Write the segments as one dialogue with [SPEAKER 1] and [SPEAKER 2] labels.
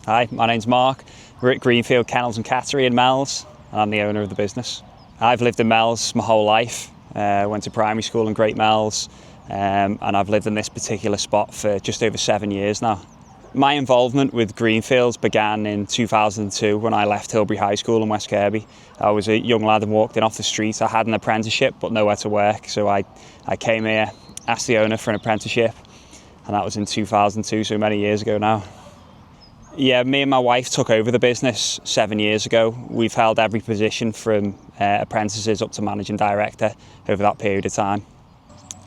[SPEAKER 1] Hi, my name's Mark. We're at Greenfields Kennels and Cattery in Mells, and I'm the owner of the business. I've lived in Mells my whole life. Went to primary school in Great Mells, and I've lived in this particular spot for just over 7 years now. My involvement with Greenfields began in 2002 when I left Hilbury High School in West Kirby. I was a young lad and walked in off the street. I had an apprenticeship but nowhere to work, so I came here, asked the owner for an apprenticeship, and that was in 2002, so many years ago now. Yeah, me and my wife took over the business 7 years ago. We've held every position from apprentices up to managing director over that period of time.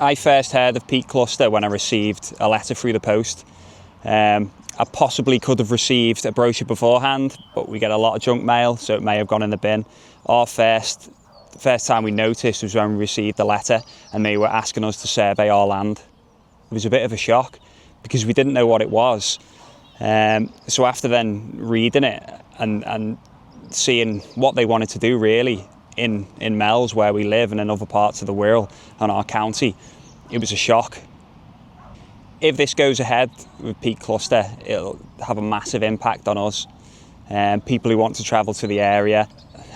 [SPEAKER 1] I first heard of Peak Cluster when I received a letter through the post. I possibly could have received a brochure beforehand, but we get a lot of junk mail, so it may have gone in the bin. The first time we noticed was when we received the letter and they were asking us to survey our land. It was a bit of a shock because we didn't know what it was. So after then reading it and seeing what they wanted to do really in Mells where we live and in other parts of the Wirral and our county, it was a shock. If this goes ahead with Peak Cluster, it'll have a massive impact on us, people who want to travel to the area.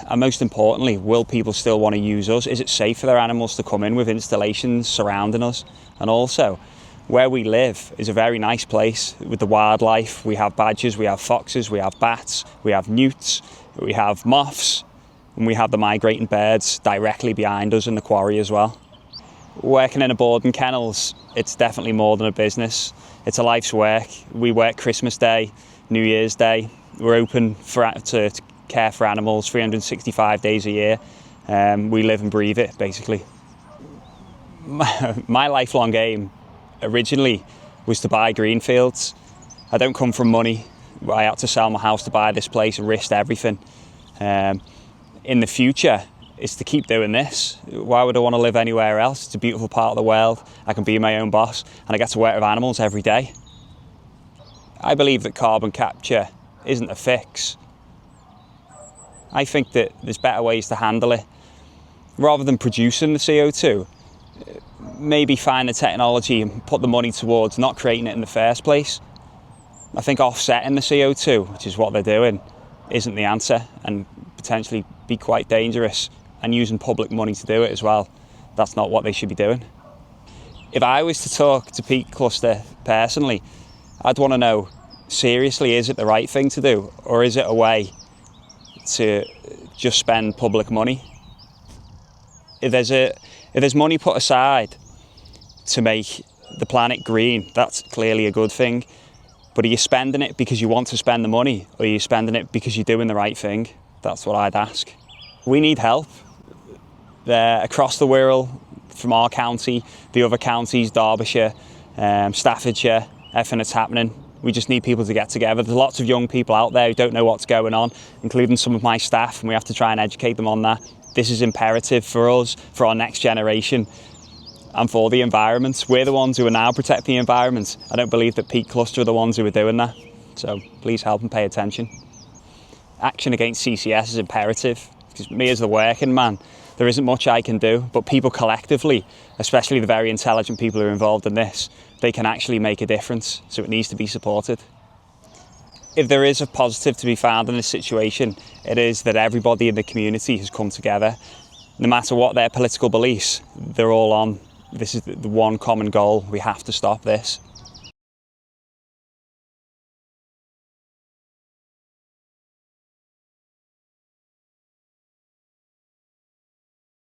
[SPEAKER 1] And most importantly, will people still want to use us? Is it safe for their animals to come in with installations surrounding us? And also, where we live is a very nice place with the wildlife. We have badgers, we have foxes, we have bats, we have newts, we have moths, and we have the migrating birds directly behind us in the quarry as well. Working in a boarding kennels, it's definitely more than a business. It's a life's work. We work Christmas Day, New Year's Day. We're open to care for animals 365 days a year. We live and breathe it, basically. My lifelong aim originally was to buy Greenfields. I don't come from money. I had to sell my house to buy this place and risked everything. In the future, is to keep doing this. Why would I want to live anywhere else? It's a beautiful part of the world. I can be my own boss and I get to work with animals every day. I believe that carbon capture isn't a fix. I think that there's better ways to handle it. Rather than producing the CO2, maybe find the technology and put the money towards not creating it in the first place. I think offsetting the CO2, which is what they're doing, isn't the answer and potentially be quite dangerous, and using public money to do it as well. That's not what they should be doing. If I was to talk to Peak Cluster personally, I'd want to know, seriously, is it the right thing to do? Or is it a way to just spend public money? If there's money put aside to make the planet green, that's clearly a good thing. But are you spending it because you want to spend the money, or are you spending it because you're doing the right thing? That's what I'd ask. We need help. Across the Wirral, from our county, the other counties, Derbyshire, Staffordshire, everything that's happening. We just need people to get together. There's lots of young people out there who don't know what's going on, including some of my staff, and we have to try and educate them on that. This is imperative for us, for our next generation, and for the environment. We're the ones who are now protecting the environment. I don't believe that Peak Cluster are the ones who are doing that. So please help and pay attention. Action Against CCS is imperative, because me as the working man, there isn't much I can do, but people collectively, especially the very intelligent people who are involved in this, they can actually make a difference, so it needs to be supported. If there is a positive to be found in this situation, it is that everybody in the community has come together. No matter what their political beliefs, they're all on. This is the one common goal. We have to stop this.